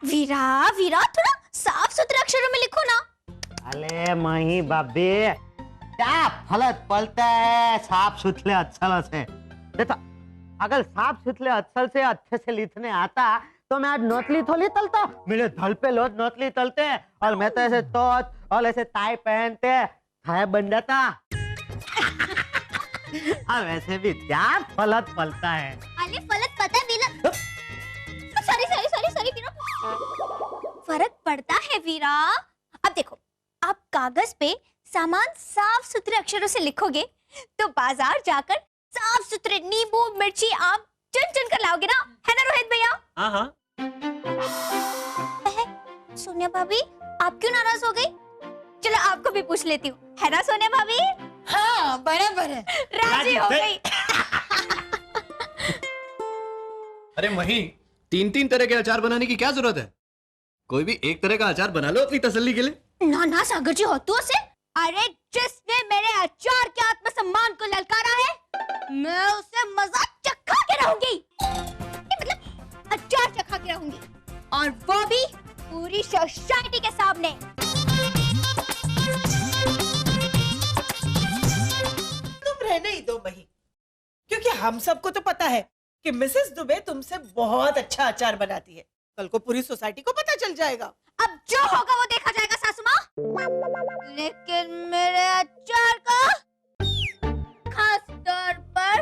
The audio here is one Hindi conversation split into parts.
वीरा वीरा थोड़ा साफ सुथरे अक्षरों में लिखो ना। अरे मही बाबी क्या फलत पलता है साफ सुथरे अक्षरों से। देखो अगर साफ सुथरे अक्षर से अच्छे से लिखने आता तो मैं आज नोटली थोड़ी तलता। मेरे धल पे लोग नोटली तलते और मैं तो ऐसे तोत और ऐसे टाई पहनते है बन जाता। और वैसे भी क्या फलत पलता है। अरे फलत पता है वीरा। सॉरी सॉरी सॉरी सॉरी वीरा। फर्क पड़ता है वीरा। अब देखो आप कागज पे सामान साफ सुथरे अक्षरों से लिखोगे तो बाजार जाकर साफ सुथरे नींबू मिर्ची आम चुन चुन कर लाओगे ना, है ना रोहित भैया? हाँ हाँ। सोनिया भाभी आप क्यों नाराज हो गई? चलो आपको भी पूछ लेती हूँ, है ना सोनिया भाभी? हाँ बराबर है। राजी हो गई। अरे मही, तीन तीन तरह के अचार बनाने की क्या जरूरत है? कोई भी एक तरह का अचार बना लो अपनी तसल्ली के लिए। ना ना सागर जी हो तू से। अरे जिसने मेरे अचार के आत्मसम्मान को ललकारा है मैं उसे मजा चखा के रहूंगी। मतलब अचार चखा के रहूंगी और वो भी पूरी सोसाइटी के सामने। तुम रहने ही दो मही, क्योंकि हम सबको तो पता है कि मिसेस दुबे तुमसे बहुत अच्छा अचार बनाती है। कल को पूरी सोसाइटी को पता चल जाएगा। अब जो होगा वो देखा जाएगा सासू माँ। लेकिन मेरे अचार का, खास तौर पर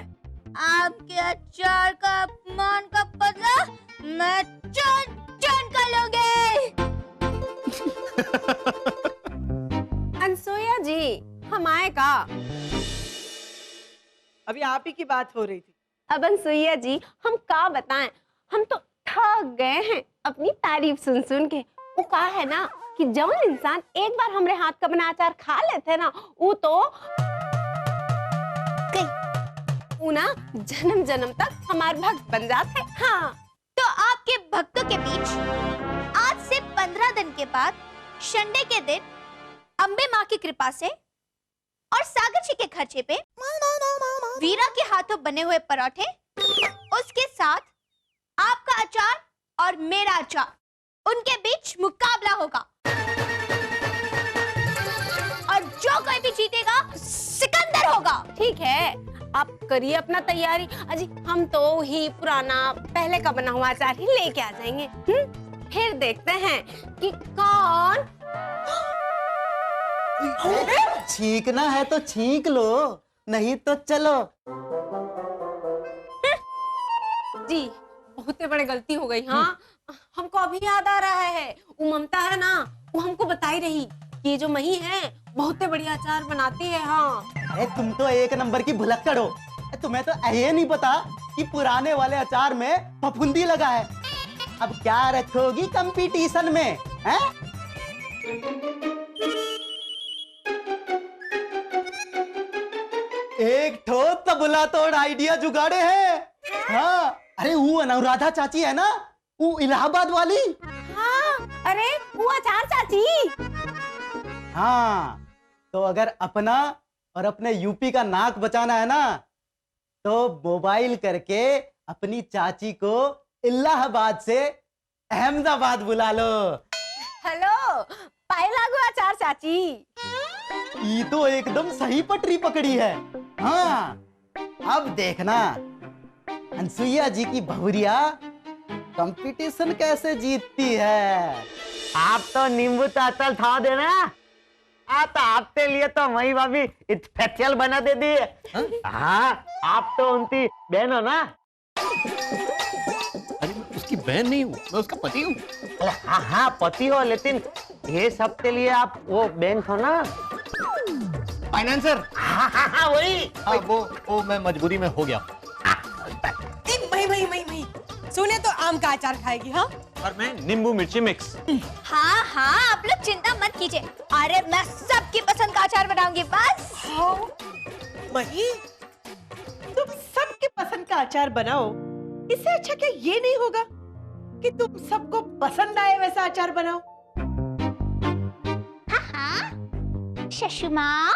आपके अचार का अपमान का बदला मैं चुन चुन कर लूंगी। अनसुईया जी हम आए का? अभी आप ही की बात हो रही थी। अब अनसुईया जी हम का बताएं, हम तो थक गए हैं अपनी तारीफ सुन सुन के। वो कहा है ना कि जौन इंसान एक बार हमरे हाथ का बना अचार खा लेते ना वो तो ना जन्म जन्म तक हमारे भक्त बन जाते। हाँ तो आपके भक्तों के बीच आज से 15 दिन के बाद संडे के दिन अम्बे माँ की कृपा से और सागर जी के खर्चे पे वीरा के हाथों बने हुए पराठे, उसके साथ आपका अचार और मेरा अचार, उनके बीच मुकाबला होगा और जो कोई भी जीतेगा सिकंदर होगा। ठीक है आप करिए अपना तैयारी। अजी हम तो ही पुराना पहले का बना हुआ अचार ही लेके आ जाएंगे। फिर देखते हैं कि कौन। छींकना है तो छींक लो, नहीं तो चलो। जी बहुत बड़ी गलती हो गई। हाँ हमको अभी याद आ रहा है, वो ममता है ना वो हमको बताई रही कि ये जो मही है बहुत बढ़िया अचार बनाती है। हाँ अरे तुम तो एक नंबर की भुलक्कड़ हो। तुम्हें तो ये नहीं पता कि पुराने वाले अचार में फफूंदी लगा है। अब क्या रखोगी कंपटीशन में हैं? एक ठो तबला तोड़ आइडिया जुगाड़े हैं। हाँ अरे वो अनुराधा चाची है ना, वो इलाहाबाद वाली। हाँ अरे वो अचार चाची। हाँ तो अगर अपना और अपने यूपी का नाक बचाना है ना तो मोबाइल करके अपनी चाची को इलाहाबाद से अहमदाबाद बुला लो। हेलो पाई लागू अचार चाची। ये तो एकदम सही पटरी पकड़ी है। हाँ अब देखना अनसुईया जी की बहुरिया कंपटीशन कैसे जीतती है। आप तो नींबू चाचल था देना। तो आपके लिए तो वही भाभी स्पेशल बना दे दी। हाँ आप तो उनकी बहन हो ना। अरे मैं उसकी बहन नहीं हूँ, मैं उसका पति हूँ। हाँ हाँ पति हो, लेकिन ये सब के लिए आप वो बैंक हो ना, फाइनेंसर। हाँ हाँ हाँ वही। हाँ वो मैं मजबूरी में हो गया। मही सुने तो आम का अचार खाएगी। हाँ और मैं नींबू मिर्ची मिक्स। हाँ हाँ आप लोग चिंता मत कीजिए, अरे मैं सबकी पसंद का अचार बनाऊंगी बस। हाँ मही तुम सबके पसंद का अचार बनाओ, इससे अच्छा क्या ये नहीं होगा कि तुम सबको पसंद आए वैसा अचार बनाओ। हाँ हाँ शशु माँ,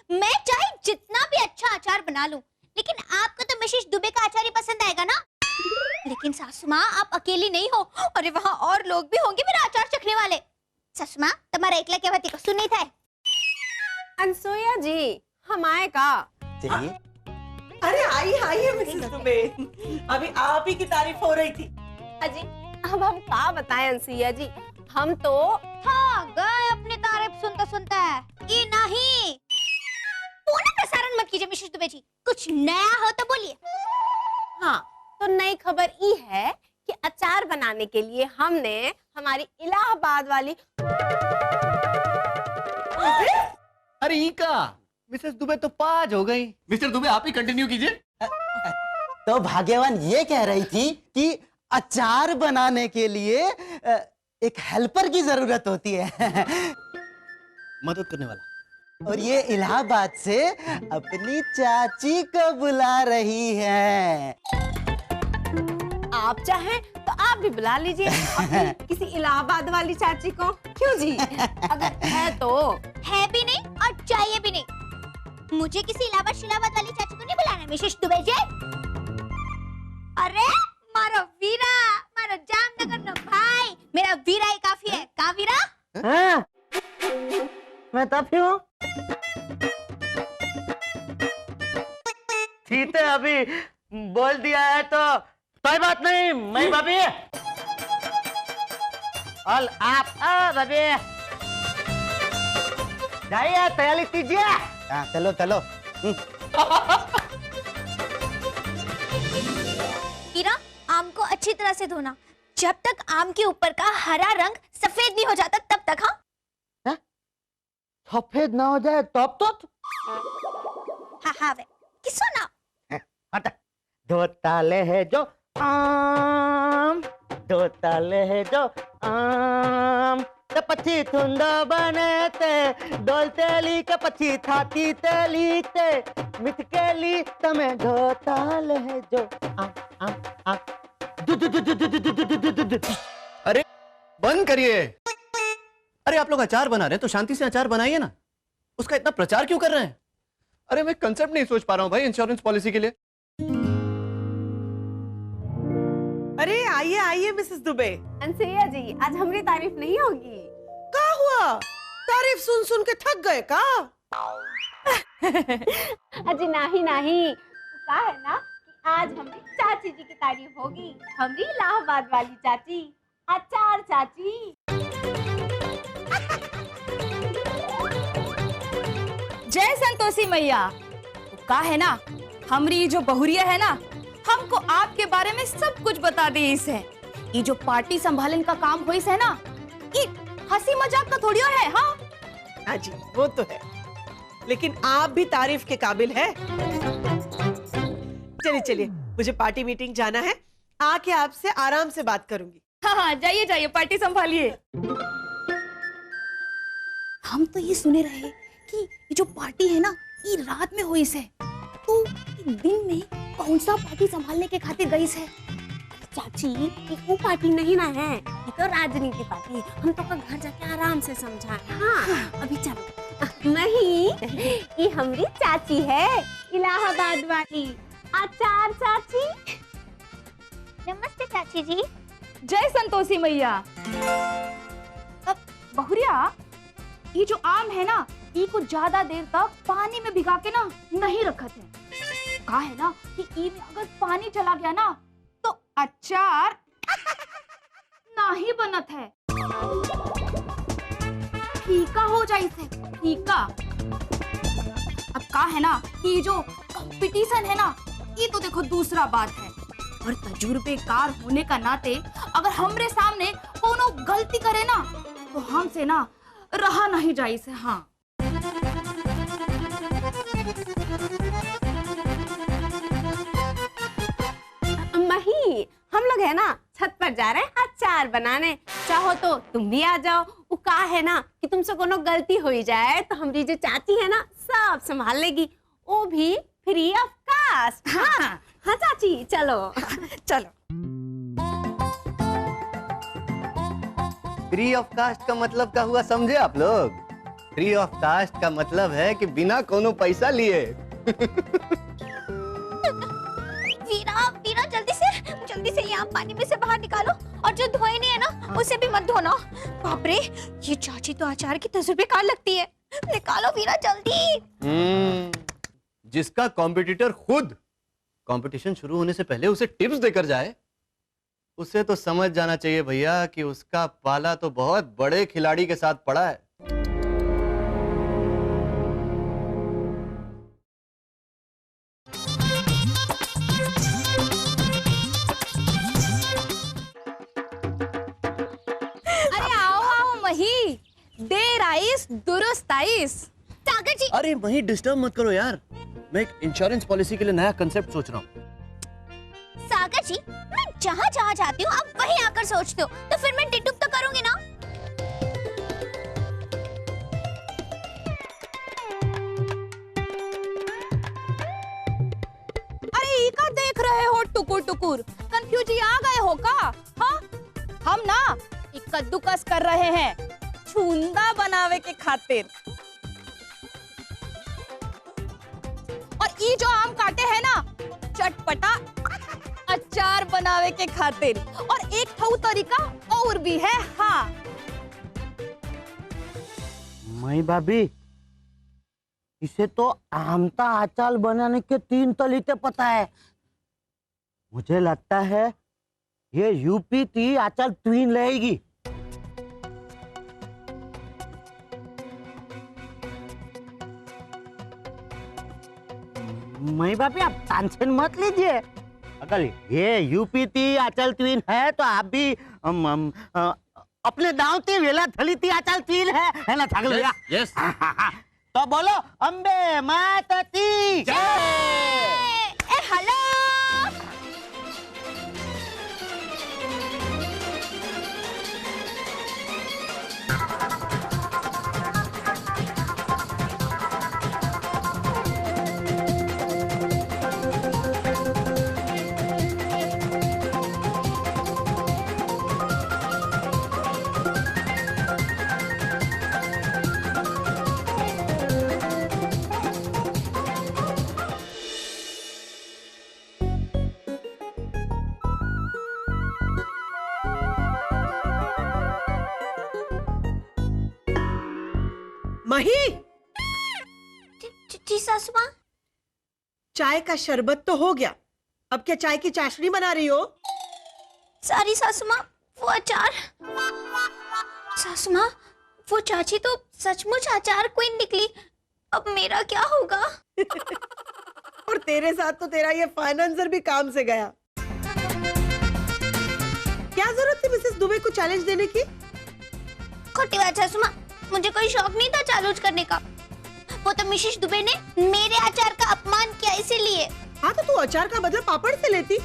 मैं चाहे जितना भी अच्छा अचार बना लूं, लेकिन आपको तो मिसेस दुबे का अचार ही पसंद आएगा ना। लेकिन सासू माँ आप अकेली नहीं हो, अरे वहाँ और लोग भी होंगे मेरा अचार चखने वाले। सासू माँ तुम्हारा एकला क्या बात कसूर नहीं था? अनसुईया जी हम आए का? चलिए। अरे आइए आइए मिसेस दुबे, अभी आप ही की तारीफ हो रही थी। अजी अब हम का बताएं अनसुईया जी, हम तो हाँ गए अपने तारीफ सुनता सुनता है ये नहीं। पूर्ण प्रसारण मत कीजिए मिसेस दुबे जी, कुछ नया हो तो बोलिए। हाँ तो नई खबर ये है कि अचार बनाने के लिए हमने हमारी इलाहाबाद वाली अरे ई का मिसेस दुबे तो पाज हो गई। मिस्टर दुबे आप ही कंटिन्यू कीजिए। तो भाग्यवान ये कह रही थी कि अचार बनाने के लिए एक हेल्पर की जरूरत होती है। मदद करने वाला। और ये इलाहाबाद से अपनी चाची को बुला रही है। आप चाहें तो आप भी बुला लीजिए अपनी किसी इलाहाबाद वाली चाची को। क्यों जी? अगर है तो है भी नहीं और चाहिए भी नहीं। मुझे किसी इलाहाबाद शिलाबाद वाली चाची को नहीं बुलाना मिसेस दुबे जी। अरे मारो वीरा, मारो जामनगर नो भाई, मेरा वीरा ही काफी है। का वीरा? हाँ, मैं तब हूँ। ठीक है, अभी बोल दिया है तो कोई बात नहीं। मैं भाभी और आप भाभी जाइए, तैयारी कीजिए। हाँ, चलो चलो। वीरा आम को अच्छी तरह से धोना, जब तक आम के ऊपर का हरा रंग सफेद नहीं हो जाता तब तक। हाँ सफेद ना हो जाए तब तो हाँ हाँ वे किसो ना। हटा। दो ताले है जो आम, दो ताले है जो आम, तो पछी थुंदो बने ते डोलतेली के पछी थाती तेली ते मिथकेली तमे दो ताले है जो आम आम आम दु दु दु दु दु दु दु दु दु दु। अरे बंद करिए। अरे आप लोग अचार बना रहे हैं तो शांति से अचार बनाइए ना, उसका इतना प्रचार क्यों कर रहे हैं? अरे मैं कंसेप्ट नहीं सोच पा रहा हूँ भाई इंश्योरेंस पॉलिसी के लिए। अरे आइए आइए मिसेस दुबे। अनसुईया जी आज हमारी तारीफ नहीं होगी? क्या हुआ? तारीफ सुन सुन के थक गए का? अजी नहीं नहीं, क्या है ना कि आज हमारी चाची जी की तारीफ होगी, हमारी इलाहाबाद वाली चाची, अचार चाची। जय संतोषी मैया। का है ना हमारी जो बहुरिया है ना, हमको आपके बारे में सब कुछ बता दी इस है। ये जो पार्टी संभालन का काम हुई है ना, ये हंसी मजाक का थोड़ी है। हाँ हाँ जी वो तो है, लेकिन आप भी तारीफ के काबिल है। चलिए चलिए, मुझे पार्टी मीटिंग जाना है, आके आपसे आराम से बात करूंगी। हाँ, जाइए जाइए, पार्टी संभालिए। हम तो ये सुने रहे कि ये जो पार्टी है ना, ये रात में हुई है, तो दिन में कौन सा पार्टी संभालने के खातिर गई है? चाची ये वो पार्टी नहीं ना है, ये तो राजनीति पार्टी। हम तो का घर जाके आराम से समझाए। हाँ अभी चलो। नहीं ये हमारी चाची है, इलाहाबाद वाली अचार चाची। नमस्ते चाची जी। जय संतोषी मैया। अब बहुरिया, ये जो आम है ना, ये को ज्यादा देर तक पानी में भिगा के ना नहीं रखत है। कहा है ना कि ई में अगर पानी चला गया ना तो अचार नहीं बनत है, फीका हो जाए से फीका। अब कहा है ना कि जो कंपटीशन है ना, ये तो देखो दूसरा बात है। और तजुर्बेकार होने का नाते अगर हमरे सामने कोनो गलती करे ना, तो हमसे ना रहा नहीं जाए से। हाँ मही, हम लोग है ना छत पर जा रहे हैं अचार बनाने, चाहो तो तुम भी आ जाओ। वो कहा है ना कि तुमसे कोनो गलती हो जाए तो हमारी जो चाची है ना सब संभाल लेगी, वो भी फ्री ऑफ कॉस्ट। हाँ हाँ चाची चलो चलो। फ्री ऑफ कास्ट का मतलब क्या हुआ समझे आप लोग? फ्री ऑफ कास्ट का मतलब है कि बिना कोनो पैसा लिए। वीरा वीरा जल्दी से साफ पानी में से बाहर निकालो और जो धोए नहीं है ना उसे भी मत धोना। बाप रे, ये चाची तो अचार की तजुर्बेकार लगती है। निकालो वीरा जल्दी। जिसका कॉम्पिटिटर खुद कंपटीशन शुरू होने से पहले उसे टिप्स देकर जाए, उसे तो समझ जाना चाहिए भैया कि उसका पाला तो बहुत बड़े खिलाड़ी के साथ पड़ा है। अरे आओ आओ मही, देर आइस दुरुस्त आइस। सागर जी, अरे वहीं डिस्टर्ब मत करो यार, मैं एक इंश्योरेंस पॉलिसी के लिए नया कंसेप्ट सोच रहा हूँ। सागर जी, मैं जहाँ जहाँ जाती हूँ आप वहीं आकर सोचते हो, तो फिर मैं टिटुक तो करूंगी ना। अरे का देख रहे हो टुकुर टुकुर, कंफ्यूज आ गए हो का? हाँ, हम ना एक कद्दूकस कर रहे हैं छुंदा बनावे के खातिर। और ये जो आम काटे हैं ना, चटपटा अचार बनावे के खातिर। और एक ठऊ तरीका और भी है। हाँ मई भाभी, इसे तो आमता अचार बनाने के 3 तरीके पता है। मुझे लगता है ये यूपी की अचार ट्वीन रहेगी। मई भाभी, आप टेंशन मत लीजिए। अगर ये यूपी की अचल ट्वीन है तो आप भी अपने दांव की वेला थली थी अचल ट्वीन है ना थागल भैया? यस। तो बोलो अम्बे माता की जय। ए हेलो, मही, जी सासू माँ। चाय का शरबत तो हो गया, अब क्या चाय की चाशनी बना रही हो? सारी सासू माँ, वो अचार। सासू माँ, वो चाची तो सचमुच अचार क्वीन निकली। अब मेरा क्या होगा? और तेरे साथ तो तेरा ये फाइनेंसर भी काम से गया। क्या जरूरत थी मिसेस दुबे को चैलेंज देने की? खोटी बात सासू माँ, मुझे कोई शौक नहीं था चैलेंज करने का। वो तो मिसेस दुबे ने मेरे अचार का अपमान किया इसीलिए। हाँ तो तू अचार का बदला पापड़ से लेती।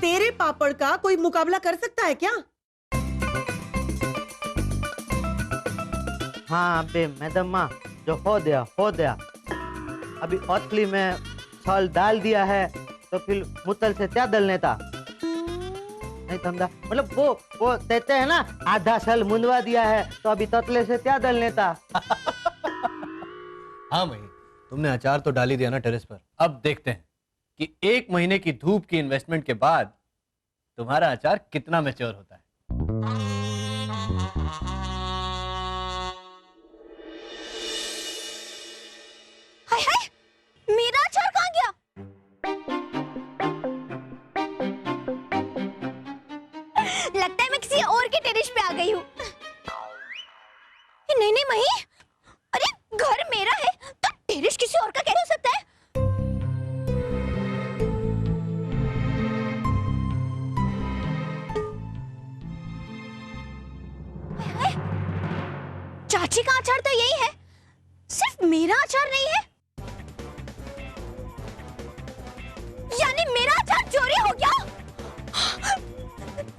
तेरे पापड़ का कोई मुकाबला कर सकता है क्या? हाँ बे मैडम माँ, जो हो गया। अभी ओतली में छल डाल दिया है तो फिर मुतल से क्या डलने था? नहीं समझा? मतलब वो कहते हैं ना, आधा छल मुंदवा दिया है तो अभी ततले से क्या डलने था? हाँ भाई, तुमने अचार तो डाल ही दिया ना टेरेस पर। अब देखते हैं कि 1 महीने की धूप की इन्वेस्टमेंट के बाद तुम्हारा अचार कितना मैच्योर होता है। हाय हाय, मेरा अचार कहाँ गया? लगता है मैं किसी और के टेरेस पे आ गई हूँ। नहीं नहीं मही, अरे घर मेरा है तो टेरेस किसी और का कैसे हो सकता है? हाय, चाची का अचार तो यही है, सिर्फ मेरा अचार नहीं है। यानी मेरा अचार चोरी हो गया?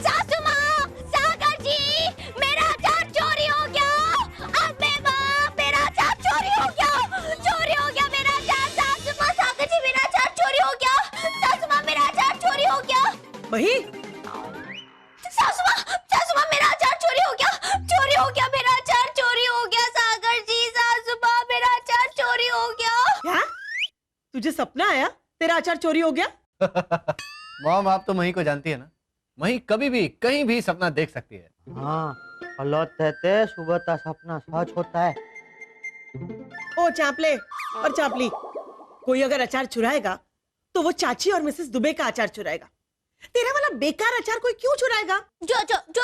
सासू माँ, सागर जी, मेरा अचार चोरी हो गया। अबे माँ, मेरा अचार चोरी हो गया मेरा अचार। सासू माँ, सागर जी, मेरा अचार चोरी हो गया। सासू माँ, मेरा अचार चोरी हो गया। मही, सासू माँ, मेरा अचार चोरी हो गया, मेरा अचार चोरी हो गया। सागर जी, सासू माँ, मेरा अचार चोरी हो गया। क्या? तुझे सपना आया तेरा अचार चोरी हो गया? मॉम आप तो मही को जानती है ना, मही कभी भी कहीं भी सपना देख सकती है। हाँ अलौत कहते सुबह का सपना सच होता है। ओ चापले और चापली, कोई अगर अचार चुराएगा तो वो चाची और मिसेस दुबे का अचार चुराएगा। तेरा वाला बेकार अचार कोई क्यों चुराएगा? जो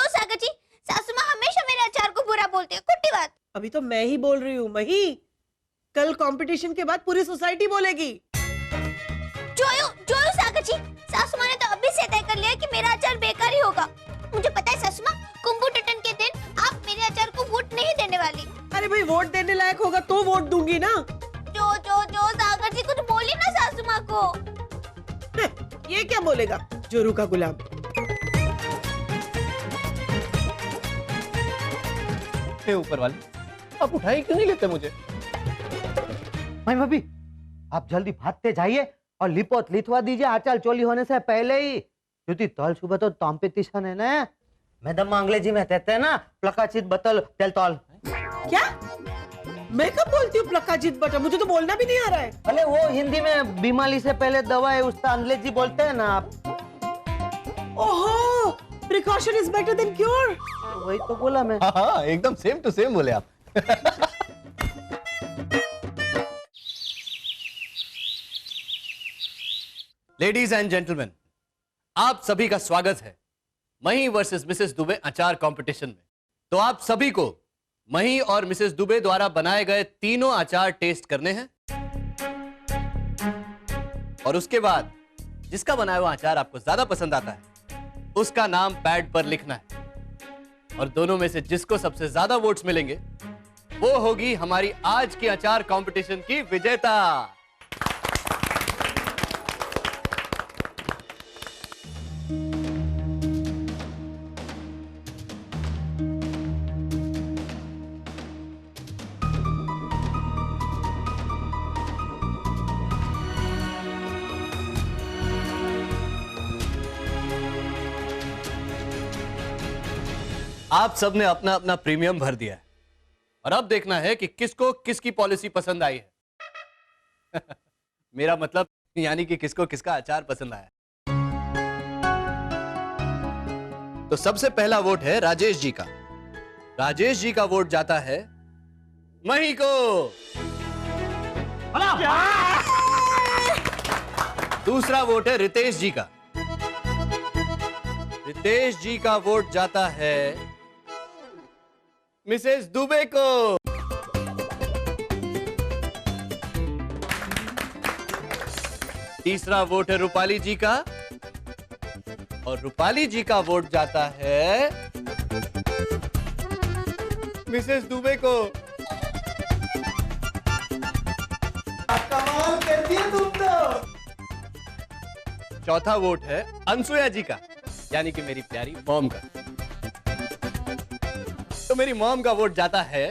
सागर जी, सासू माँ हमेशा मेरे अचार को बुरा बोलती है, कुट्टी बात। अभी तो मैं ही बोल रही हूँ मही, कल कंपटीशन के बाद पूरी सोसाइटी बोलेगी। जो सागर जी, सासू माँ ने तो अभी से तय कर लिया कि मेरा अचार बेकार ही होगा। मुझे पता है सासू माँ, कुंभू टटन के दिन आप मेरे अचार को वोट नहीं देने वाली। अरे भाई वोट देने लायक होगा तो वोट दूंगी ना। जो सागर जी कुछ बोली ना सासू माँ को। ये क्या बोलेगा जोरू का गुलाम। हे ऊपर वाली, आप उठाई क्यों नहीं लेते मुझे? मैं भाभी आप जल्दी भागते जाइए और लिपोत लिथवा दीजिए आचार चोली होने से पहले ही, क्योंकि कल सुबह तो कॉम्पिटिशन है ना। मैडम अंग्रेजी में कहते हैं ना प्लकाचित बतल तेल तौल। क्या? मैं कब बोलती हूँ प्लकाचित बटन? मुझे तो बोलना भी नहीं आ रहा है। अरे वो हिंदी में बीमारी से पहले दवा है, उसका अंग्रेजी बोलते हैं ना आप। ओहो, precaution is better than cure. वही तो बोला मैं। हाँ एकदम सेम टू सेम बोले आप। लेडीज एंड जेंटलमैन, आप सभी का स्वागत है मही वर्सेस मिसेस दुबे अचार कंपटीशन में। तो आप सभी को मही और मिसेस दुबे द्वारा बनाए गए तीनों अचार टेस्ट करने हैं और उसके बाद जिसका बनाया हुआ अचार आपको ज्यादा पसंद आता है उसका नाम पैड पर लिखना है और दोनों में से जिसको सबसे ज्यादा वोट्स मिलेंगे वो होगी हमारी आज की अचार कंपटीशन की विजेता। आप सबने अपना अपना प्रीमियम भर दिया है और अब देखना है कि किसको किसकी पॉलिसी पसंद आई है। मेरा मतलब यानी कि किसको किसका अचार पसंद आया। तो सबसे पहला वोट है राजेश जी का। राजेश जी का वोट जाता है मही को। दूसरा वोट है रितेश जी का। रितेश जी का वोट जाता है मिसेस दुबे को। तीसरा वोट है रूपाली जी का और रूपाली जी का वोट जाता है मिसेस दुबे को। कमाल कर दिया तुम तो। चौथा वोट है अनसुया जी का, यानी कि मेरी प्यारी मॉम का। तो मेरी मॉम का वोट जाता है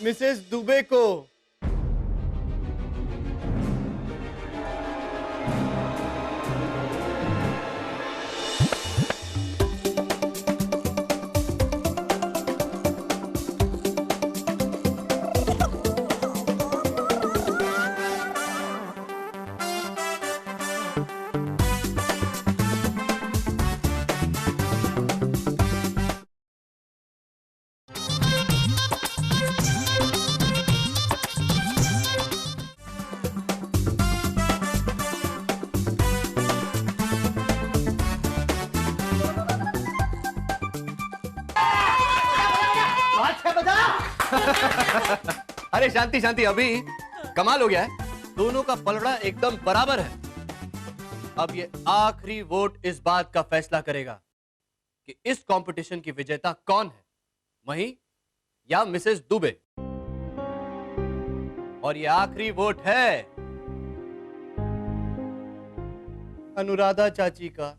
मिसेस दुबे को। अरे शांति शांति, अभी कमाल हो गया है, दोनों का पलड़ा एकदम बराबर है। अब ये आखिरी वोट इस बात का फैसला करेगा कि इस कंपटीशन की विजेता कौन है, मही या मिसेस दुबे। और ये आखिरी वोट है अनुराधा चाची का।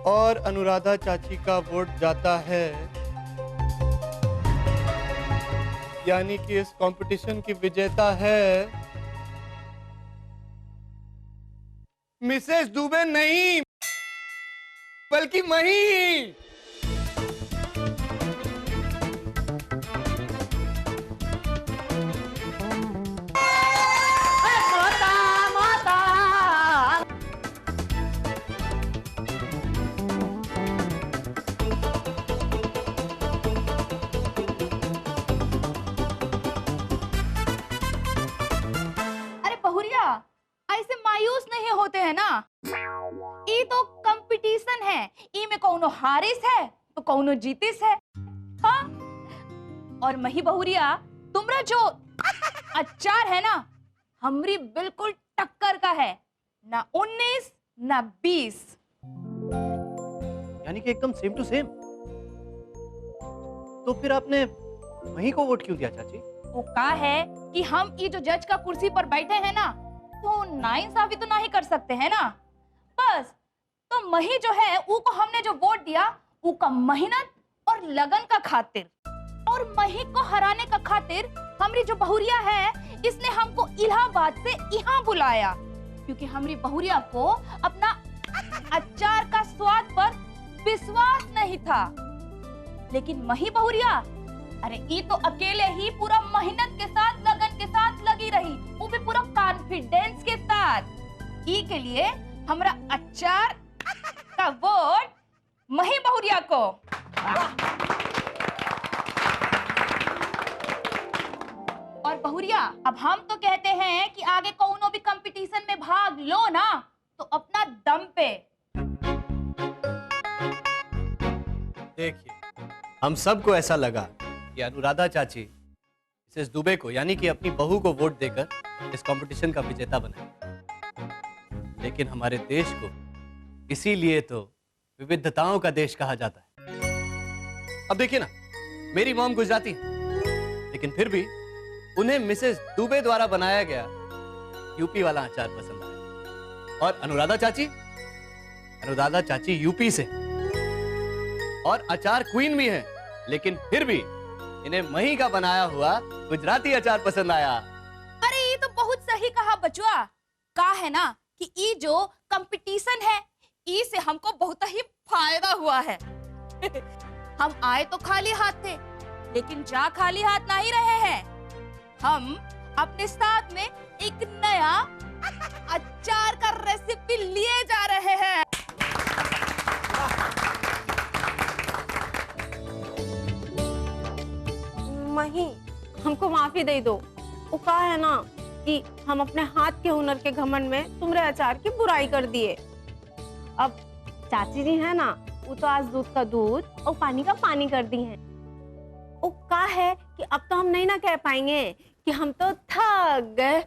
और अनुराधा चाची का वोट जाता है, यानी कि इस कंपटीशन की विजेता है मिसेस दुबे नहीं, बल्कि मही। अरे बहुरिया, ऐसे मायूस नहीं होते हैं ना। ये तो कंपटीशन है, ई में कौनो हारिस है तो कौनो जीतिस है। हाँ? और मही बहुरिया, तुमरा जो अचार है ना, हमरी बिल्कुल टक्कर का है, ना 19 ना 20। यानी कि एकदम सेम टू सेम। तो फिर आपने मही को वोट क्यों दिया चाची? वो का है कि हम ये जो जज का कुर्सी पर बैठे हैं ना, तो नाइंसाफी तो नहीं कर सकते हैं ना। बस तो मही जो है वो को हमने जो वोट दिया वो का मेहनत और लगन का खातिर, और मही को हराने का खातिर हमारी जो बहुरिया है इसने हमको इलाहाबाद से यहाँ बुलाया, क्योंकि हमारी बहुरिया को अपना अचार का स्वाद पर विश्वास नहीं था। लेकिन मही बहुरिया, अरे ये तो अकेले ही पूरा मेहनत के साथ लगन के साथ लगी रही, वो भी पूरा कॉन्फिडेंस के साथ। ई के लिए हमारा अचार का वोट मही बहुरिया को। और बहुरिया, अब हम तो कहते हैं कि आगे कौनो भी कंपटीशन में भाग लो ना तो अपना दम पे। देखिए, हम सबको ऐसा लगा कि अनुराधा चाची मिसेस दुबे को, यानी कि अपनी बहू को वोट देकर इस कंपटीशन का विजेता बनाए। लेकिन हमारे देश को इसीलिए तो विविधताओं का देश कहा जाता है। अब देखिए ना, मेरी मॉम गुजराती है, लेकिन फिर भी उन्हें मिसेस दुबे द्वारा बनाया गया यूपी वाला अचार पसंद आया। और अनुराधा चाची यूपी से और अचार क्वीन भी है, लेकिन फिर भी इन्हें मही का बनाया हुआ गुजराती अचार पसंद आया। अरे ये तो बहुत सही कहा बचुआ। का है ना कि ये जो कंपटीशन है, ई से हमको बहुत ही फायदा हुआ है। हम आए तो खाली हाथ थे, लेकिन जा खाली हाथ नहीं रहे हैं। हम अपने साथ में एक नया अचार का रेसिपी लिए जा रहे हैं। मही, हमको माफी दे दो। वो कहा है ना कि हम अपने हाथ के हुनर के घमंड में तुम्हारे अचार की बुराई कर दिए। अब चाची जी है ना, वो तो आज दूध का दूध और पानी का पानी कर दी हैं। वो कहा है कि अब तो हम नहीं ना कह पाएंगे कि हम तो थक गए।